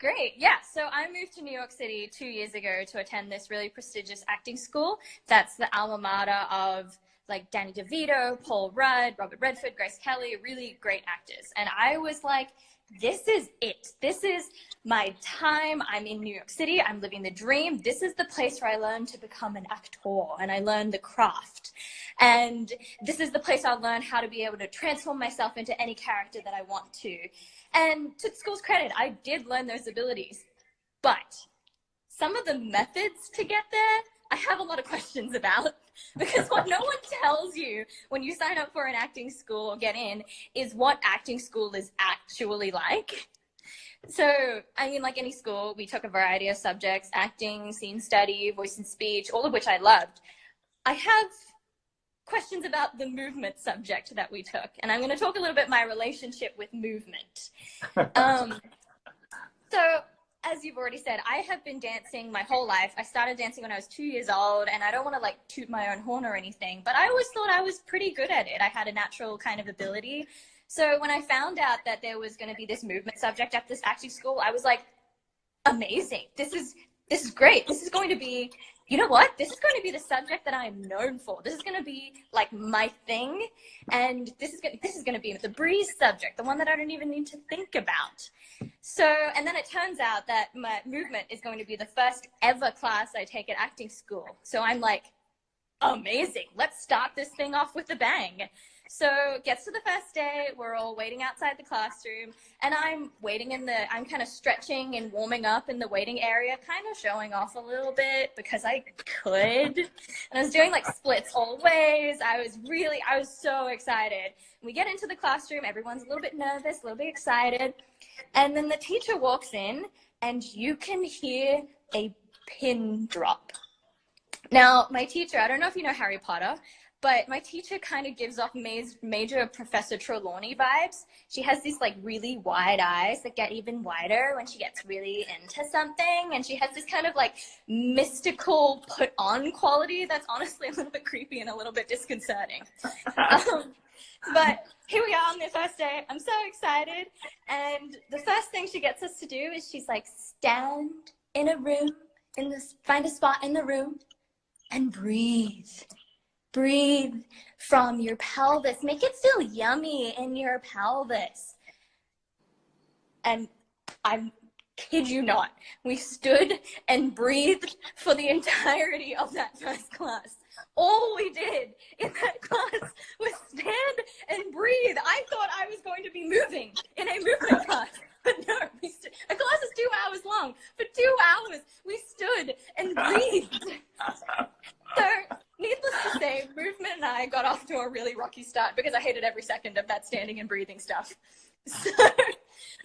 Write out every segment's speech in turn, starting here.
Great. Yeah. So I moved to New York City 2 years ago to attend this really prestigious acting school. That's the alma mater of like Danny DeVito, Paul Rudd, Robert Redford, Grace Kelly, really great actors. And I was like, this is it. This is my time. I'm in New York City. I'm living the dream. This is the place where I learn to become an actor and I learn the craft. And this is the place I'll learn how to be able to transform myself into any character that I want to. And to the school's credit, I did learn those abilities. But some of the methods to get there, I have a lot of questions about. Because what no one tells you when you sign up for an acting school or get in is what acting school is actually like. So, I mean, like any school, we took a variety of subjects: acting, scene study, voice and speech, all of which I loved. I have questions about the movement subject that we took, and I'm going to talk a little bit my relationship with movement. So, as you've already said, I have been dancing my whole life. I started dancing when I was 2 years old, and I don't want to like toot my own horn or anything, but I always thought I was pretty good at it. I had a natural kind of ability. So when I found out that there was going to be this movement subject at this acting school, I was like, amazing. This is great. This is going to be, you know what? This is going to be the subject that I'm known for. This is going to be like my thing. And this is going to be the breeze subject, the one that I don't even need to think about. So, and then it turns out that my movement is going to be the first ever class I take at acting school. So I'm like, amazing. Let's start this thing off with a bang. So it gets to the first day, we're all waiting outside the classroom, and I'm kind of stretching and warming up in the waiting area, kind of showing off a little bit because I could. And I was doing like splits all ways. I was so excited. We get into the classroom, everyone's a little bit nervous, a little bit excited. And then the teacher walks in and you can hear a pin drop. Now, my teacher, I don't know if you know Harry Potter, but my teacher kind of gives off major Professor Trelawney vibes. She has these like really wide eyes that get even wider when she gets really into something. And she has this kind of like mystical put on quality that's honestly a little bit creepy and a little bit disconcerting. But here we are on the first day. I'm so excited. And the first thing she gets us to do is she's like, stand in a room, find a spot in the room and breathe. Breathe from your pelvis. Make it feel yummy in your pelvis. And I kid you not, we stood and breathed for the entirety of that first class. All we did in that class was stand and breathe. I thought I was going to be moving in a movement class. But no, a class is 2 hours long. For 2 hours, we stood and breathed. So, needless to say, movement and I got off to a really rocky start because I hated every second of that standing and breathing stuff. So,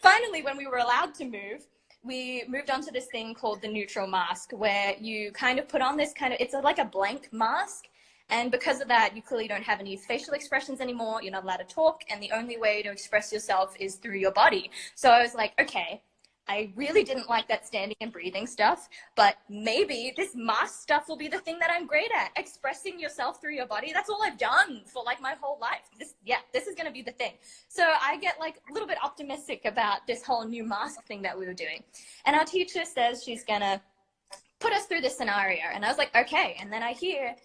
finally, when we were allowed to move, we moved on to this thing called the neutral mask, where you kind of put on this it's like a blank mask. And because of that, you clearly don't have any facial expressions anymore. You're not allowed to talk. And the only way to express yourself is through your body. So I was like, okay, I really didn't like that standing and breathing stuff, but maybe this mask stuff will be the thing that I'm great at. Expressing yourself through your body. That's all I've done for like my whole life. This is going to be the thing. So I get like a little bit optimistic about this whole new mask thing that we were doing. And our teacher says she's going to put us through this scenario. And I was like, okay. And then I hear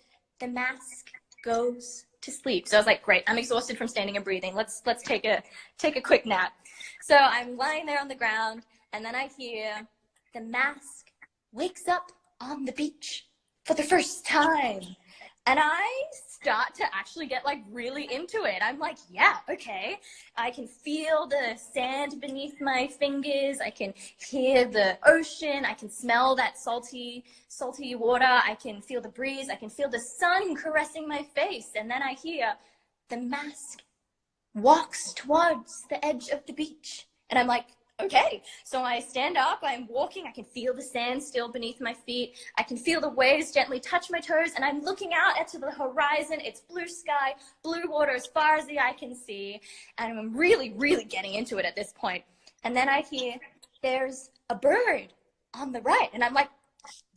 the mask goes to sleep. So I was like, great, I'm exhausted from standing and breathing. Let's take a quick nap. So I'm lying there on the ground, and then I hear the mask wakes up on the beach for the first time. And I start to actually get like really into it. I'm like, yeah, okay. I can feel the sand beneath my fingers. I can hear the ocean. I can smell that salty water. I can feel the breeze. I can feel the sun caressing my face. And then I hear the mask walks towards the edge of the beach. And I'm like, okay. So I stand up, I'm walking, I can feel the sand still beneath my feet. I can feel the waves gently touch my toes, and I'm looking out into the horizon. It's blue sky, blue water as far as the eye can see. And I'm really, really getting into it at this point. And then I hear there's a bird on the right. And I'm like,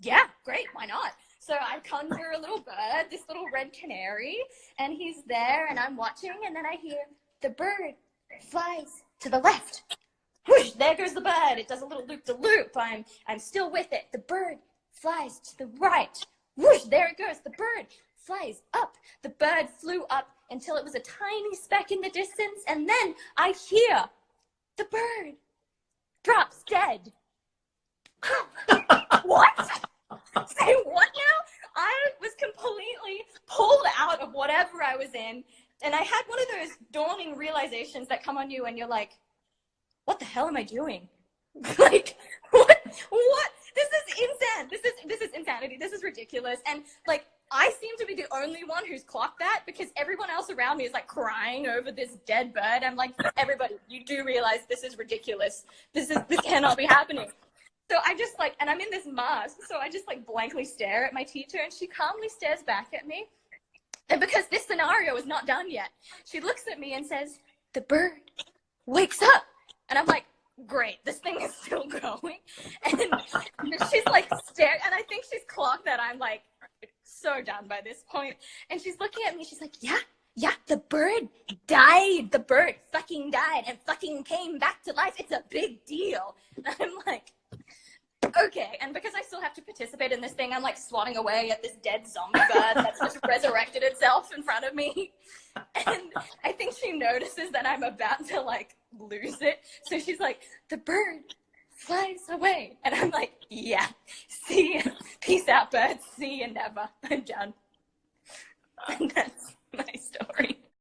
yeah, great, why not? So I conjure a little bird, this little red canary, and he's there, and I'm watching, and then I hear the bird flies to the left. Whoosh! there goes the bird. It does a little loop-de-loop. I'm still with it. The bird flies to the right. Whoosh, there it goes. The bird flies up. The bird flew up until it was a tiny speck in the distance, and then I hear the bird drops dead. What? Say what now? I was completely pulled out of whatever I was in, and I had one of those dawning realizations that come on you and you're like, what the hell am I doing? Like, what? This is insane. This is insanity. This is ridiculous. And like, I seem to be the only one who's clocked that, because everyone else around me is like crying over this dead bird. I'm like, everybody, you do realize this is ridiculous. This cannot be happening. So I just like, and I'm in this mask, so I just like blankly stare at my teacher, and she calmly stares back at me. And because this scenario is not done yet, she looks at me and says, the bird wakes up. And I'm like, great, this thing is still going. And she's like staring, and I think she's clocked that I'm like so done by this point. And she's looking at me, she's like, yeah, the bird died. The bird fucking died and fucking came back to life. It's a big deal. And I'm like, okay. And because I still have to participate in this thing, I'm like swatting away at this dead zombie bird that's just resurrected itself in front of me. And I think she notices that I'm about to like lose it. So she's like, the bird flies away. And I'm like, yeah, see ya. Peace out, birds. See you never. I'm done. And that's my story.